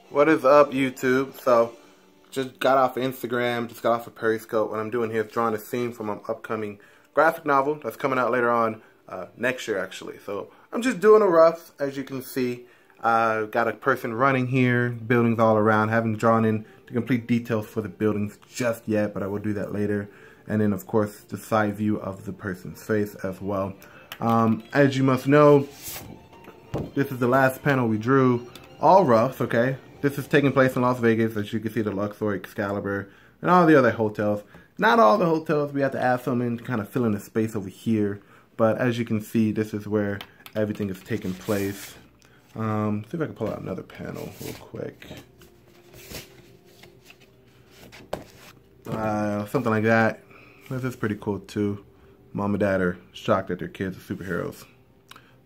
What is up, YouTube? So, just got off of Instagram, just got off of Periscope. What I'm doing here is drawing a scene from an upcoming graphic novel that's coming out later on next year, actually. So, I'm just doing a rough, as you can see. Got a person running here, buildings all around. Haven't drawn in the complete details for the buildings just yet, but I will do that later. And then, of course, the side view of the person's face as well. As you must know, this is the last panel we drew. All roughs, okay? This is taking place in Las Vegas, as you can see the Luxor, Excalibur, and all the other hotels. Not all the hotels, we have to add some in to kind of fill in the space over here. But as you can see, this is where everything is taking place. See if I can pull out another panel real quick. Something like that. This is pretty cool too. Mom and dad are shocked that their kids are superheroes.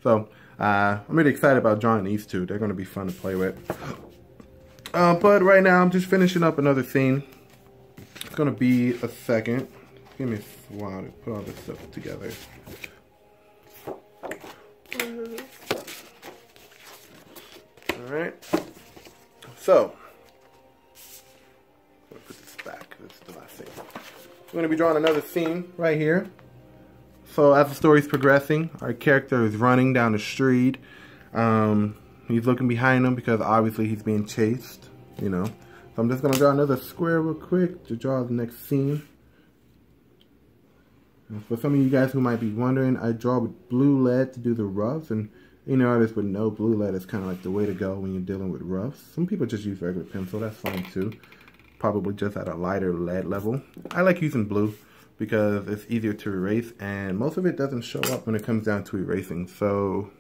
So, I'm really excited about drawing these two. They're going to be fun to play with. But right now, I'm just finishing up another scene. It's going to be a second. Give me a while to put all this stuff together. Alright. So, I'm going to put this back. This is the last scene. We're going to be drawing another scene right here. So as the story's progressing, our character is running down the street. He's looking behind him because obviously he's being chased, you know. So I'm just going to draw another square real quick to draw the next scene. And for some of you guys who might be wondering, I draw with blue lead to do the roughs. And any artist would know blue lead is kind of like the way to go when you're dealing with roughs. Some people just use regular pencil, that's fine too. Probably just at a lighter lead level. I like using blue because it's easier to erase, and most of it doesn't show up when it comes down to erasing. So,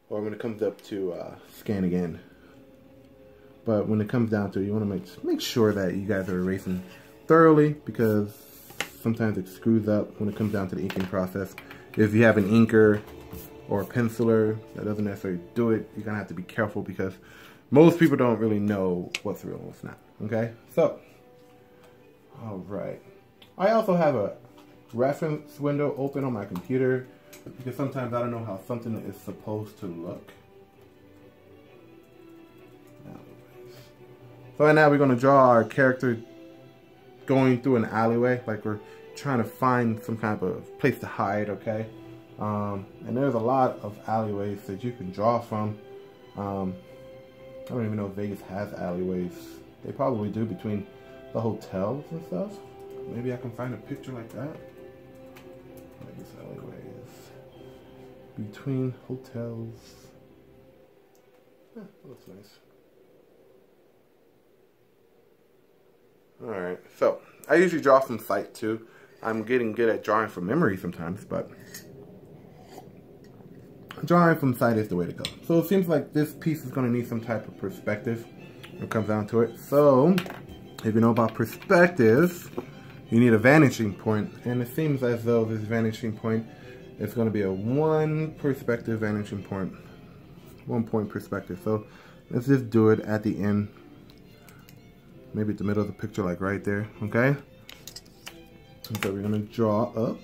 or when it comes up to scan again. But when it comes down to it, you want to make sure that you guys are erasing thoroughly, because sometimes it screws up when it comes down to the inking process. If you have an inker or a penciler that doesn't necessarily do it, you're gonna have to be careful because most people don't really know what's real and what's not. Okay, so. Alright. I also have a reference window open on my computer because sometimes I don't know how something is supposed to look. So right now we're going to draw our character going through an alleyway, like we're trying to find some kind of place to hide, okay? And there's a lot of alleyways that you can draw from. I don't even know if Vegas has alleyways. They probably do between the hotels and stuff. Maybe I can find a picture like that. Vegas alleyways between hotels. Yeah, that looks nice. Alright, so I usually draw from sight too. I'm getting good at drawing from memory sometimes, but drawing from sight is the way to go. So it seems like this piece is going to need some type of perspective when it comes down to it. So if you know about perspective, you need a vanishing point, and it seems as though this vanishing point is going to be a one perspective vanishing point, 1 point perspective. So let's just do it at the end, maybe at the middle of the picture, like right there, okay? And so we're going to draw up,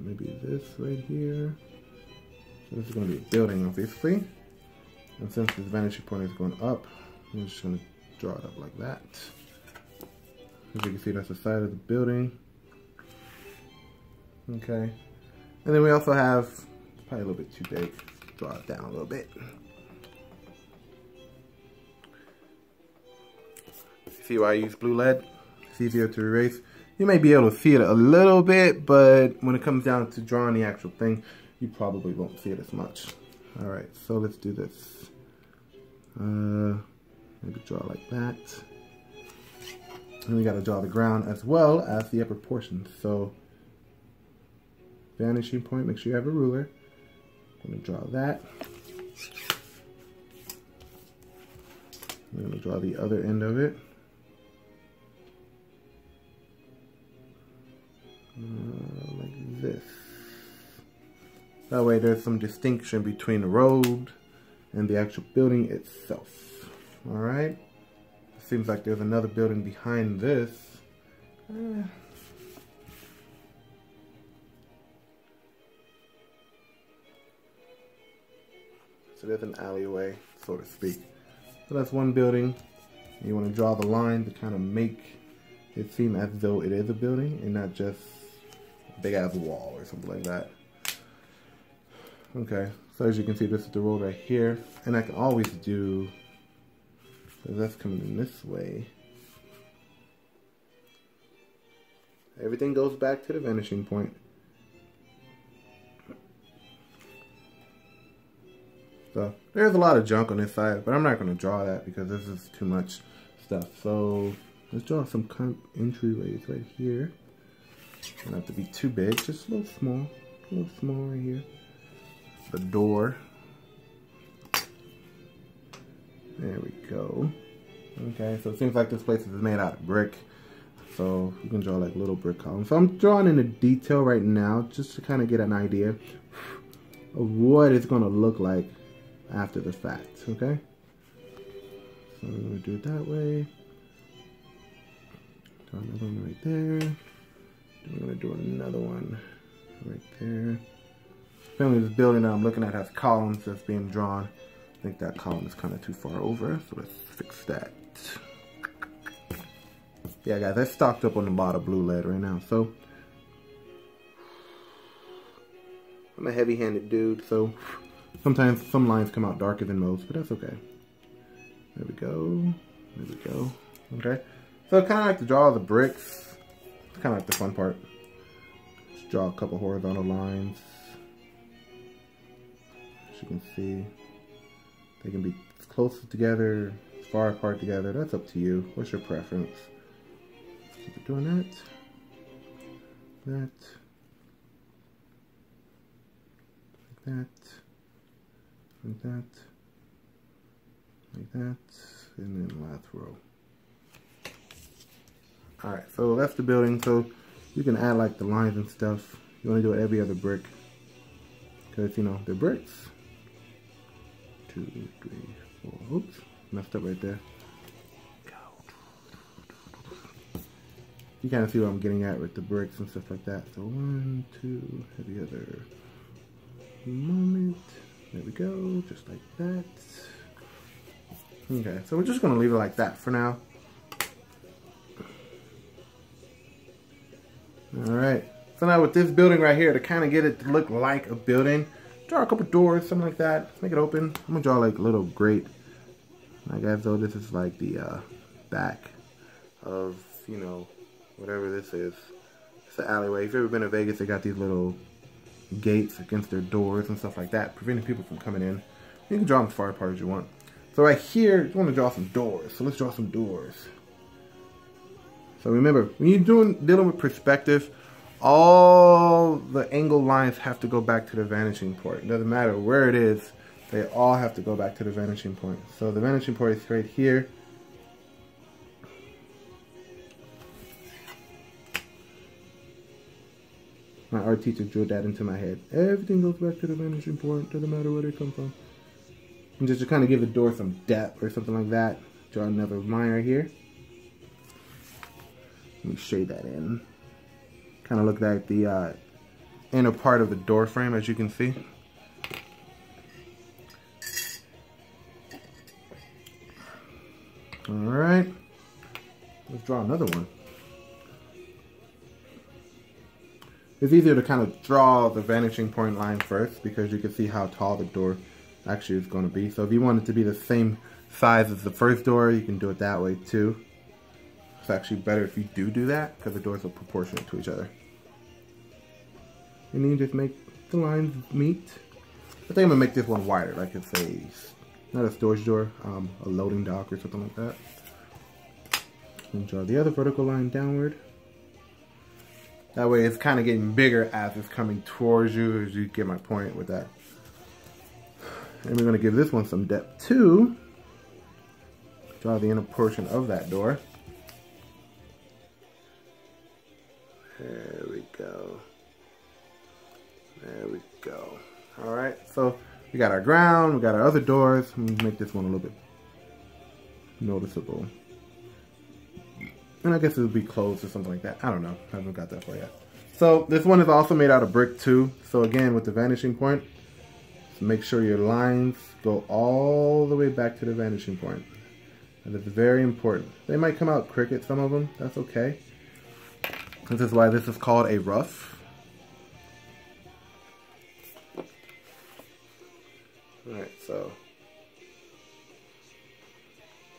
maybe this right here. So this is going to be a building, obviously, and since this vanishing point is going up, I'm just going to draw it up like that. As you can see, that's the side of the building. Okay. And then we also have, probably a little bit too big, draw it down a little bit. See why I use blue lead? It's easier to erase. You may be able to see it a little bit, but when it comes down to drawing the actual thing, you probably won't see it as much. Alright, so let's do this. Maybe draw like that. And we got to draw the ground as well as the upper portion. So, vanishing point, make sure you have a ruler. I'm going to draw that. I'm going to draw the other end of it. Like this. That way there's some distinction between the road and the actual building itself. Alright, seems like there's another building behind this. So there's an alleyway, so to speak. So that's one building. You want to draw the line to kind of make it seem as though it is a building and not just a big ass wall or something like that. Okay, so as you can see, this is the road right here. And I can always do, so that's coming in this way. Everything goes back to the vanishing point. So there's a lot of junk on this side, but I'm not going to draw that because this is too much stuff. So let's draw some entryways right here. Don't have to be too big, just a little small right here. The door. There we go. Okay, so it seems like this place is made out of brick. So you can draw like little brick columns. So I'm drawing in the detail right now just to kind of get an idea of what it's going to look like after the fact, okay? So I'm going to do it that way. Draw another one right there. I'm going to do another one right there. Apparently this building that I'm looking at has columns that's being drawn. I think that column is kind of too far over, so let's fix that. Yeah guys, that's stocked up on the bottom blue lead right now, so I'm a heavy-handed dude, so sometimes some lines come out darker than most, but that's okay. There we go. There we go. Okay. So I kind of like to draw the bricks. It's kind of like the fun part. Just draw a couple horizontal lines. As you can see, they can be as close together, as far apart together. That's up to you. What's your preference? Keep it doing that. That. Like that. Like that, like that, and then last row. Alright, so that's the building. So you can add like the lines and stuff. You want to do it every other brick because, you know, they're bricks. 2, 3, 4. Oops, messed up right there. You kind of see what I'm getting at with the bricks and stuff like that. So 1, 2, every other moment. There we go, just like that. Okay, so we're just gonna leave it like that for now. Alright, so now with this building right here, to kind of get it to look like a building, draw a couple doors, something like that, make it open. I'm gonna draw like a little grate. Like as though this is like the back of, you know, whatever this is. It's an alleyway. If you've ever been to Vegas, they got these little gates against their doors and stuff like that, preventing people from coming in. You can draw them as far apart as you want. So right here, you want to draw some doors. So let's draw some doors. So remember, when you're dealing with perspective, all the angle lines have to go back to the vanishing point. It doesn't matter where it is, they all have to go back to the vanishing point. So the vanishing point is right here. My art teacher drew that into my head. Everything goes back to the vanishing point, doesn't matter where they come from. And just to kind of give the door some depth or something like that, draw another line right here. Let me shade that in. Kind of look like the inner part of the door frame, as you can see. Alright, let's draw another one. It's easier to kind of draw the vanishing point line first because you can see how tall the door actually is going to be. So if you want it to be the same size as the first door, you can do it that way too. It's actually better if you do that because the doors are proportionate to each other. And then you just make the lines meet. I think I'm going to make this one wider, like it's a, not a storage door, a loading dock or something like that. And draw the other vertical line downward. That way it's kind of getting bigger as it's coming towards you, as you get my point with that. And we're going to give this one some depth too. Draw the inner portion of that door. There we go. There we go. Alright, so we got our ground, we got our other doors. I'm going to make this one a little bit noticeable. And I guess it would be closed or something like that. I don't know. I haven't got that far yet. So this one is also made out of brick too. So again, with the vanishing point. So make sure your lines go all the way back to the vanishing point. And it's very important. They might come out crooked, some of them. That's okay. This is why this is called a rough. Alright, so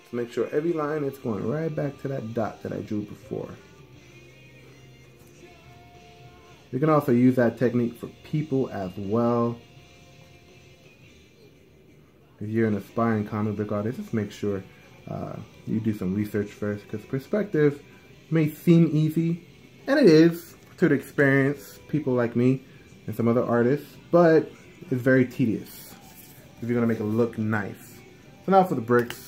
let's make sure every line is going right back to that dot that I drew before. You can also use that technique for people as well. If you're an aspiring comic book artist, just make sure you do some research first, because perspective may seem easy, and it is to the experienced people like me and some other artists, but it's very tedious if you're going to make it look nice. So now for the bricks.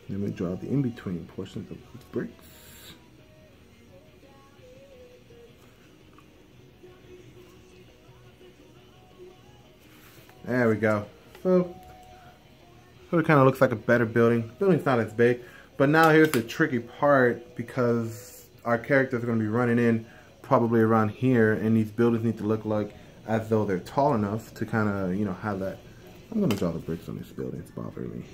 Then we draw the in-between portions of these bricks. There we go. So it kind of looks like a better building. The building's not as big, but now here's the tricky part, because our characters are going to be running in probably around here, and these buildings need to look like as though they're tall enough to kind of, you know, have that. I'm going to draw the bricks on this building. It's bothering me.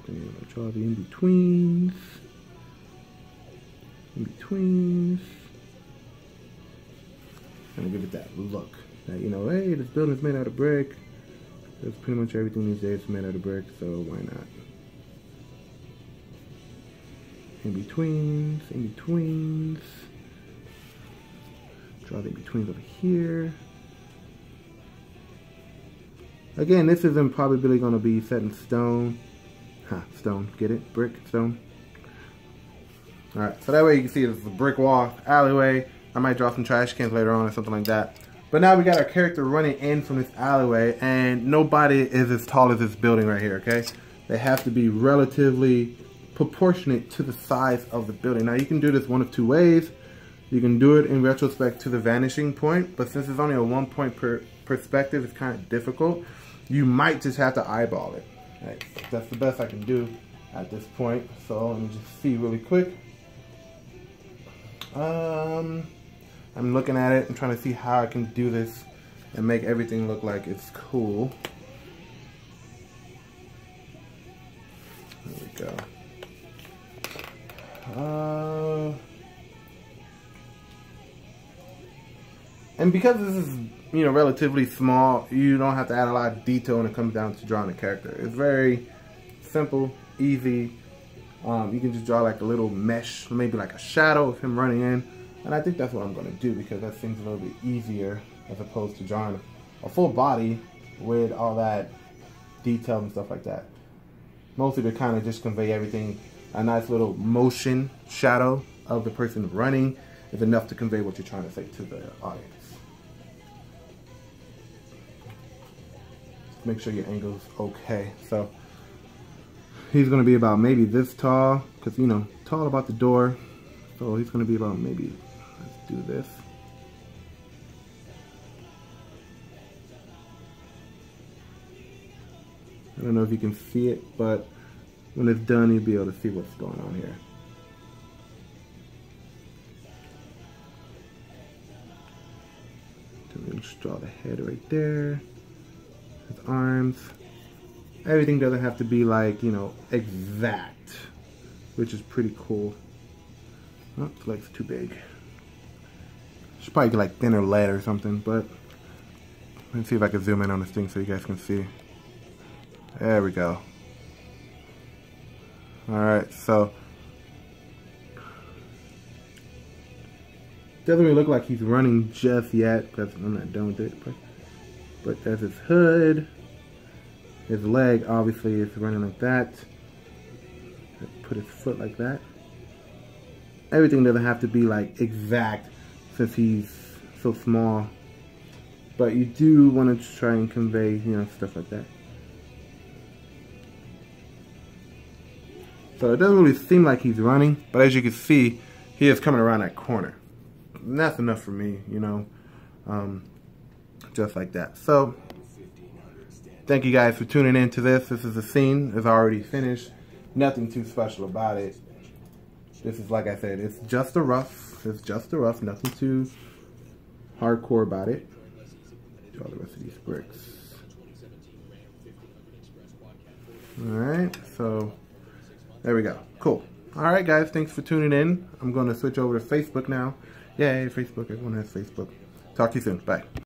And I draw the in-betweens. In-betweens. And give it that look. That, you know, hey, this building's made out of brick. That's pretty much everything these days is made out of brick, so why not? In-betweens, in-betweens. Draw the in-betweens over here. Again, this isn't probably going to be set in stone. Stone. Get it? Brick, stone. Alright, so that way you can see it's a brick wall, alleyway. I might draw some trash cans later on or something like that. But now we got our character running in from this alleyway, and nobody is as tall as this building right here, okay? They have to be relatively proportionate to the size of the building. Now you can do this one of two ways. You can do it in retrospect to the vanishing point, but since it's only a 1 point per perspective, it's kind of difficult. You might just have to eyeball it. Right, that's the best I can do at this point. So let me just see really quick. I'm looking at it and trying to see how I can do this and make everything look like it's cool. There we go. And because this is, you know, relatively small, you don't have to add a lot of detail when it comes down to drawing a character. It's very simple, easy. You can just draw like a little mesh, maybe like a shadow of him running in. And I think that's what I'm going to do, because that seems a little bit easier as opposed to drawing a full body with all that detail and stuff like that. Mostly to kind of just convey everything. A nice little motion shadow of the person running is enough to convey what you're trying to say to the audience. Make sure your angle's okay. So he's going to be about maybe this tall, because, you know, tall about the door. So he's going to be about maybe, let's do this. I don't know if you can see it, but when it's done, you'll be able to see what's going on here. So we'll just draw the head right there. His arms. Everything doesn't have to be like, you know, exact, which is pretty cool. Oh, the leg's too big. Should probably get like thinner lead or something, but let's see if I can zoom in on this thing so you guys can see. There we go. Alright, so doesn't really look like he's running just yet, because I'm not done with it. But there's his hood. His leg obviously is running like that. Put his foot like that. Everything doesn't have to be like exact since he's so small. But you do want to try and convey, you know, stuff like that. So it doesn't really seem like he's running, but as you can see, he is coming around that corner. And that's enough for me, you know, just like that. So thank you guys for tuning in to this. This is a scene. It's already finished. Nothing too special about it. This is, like I said, it's just a rough. It's just a rough. Nothing too hardcore about it. Draw the rest of these bricks. Alright, so there we go. Cool. Alright guys, thanks for tuning in. I'm going to switch over to Facebook now. Yay, Facebook. Everyone has Facebook. Talk to you soon. Bye.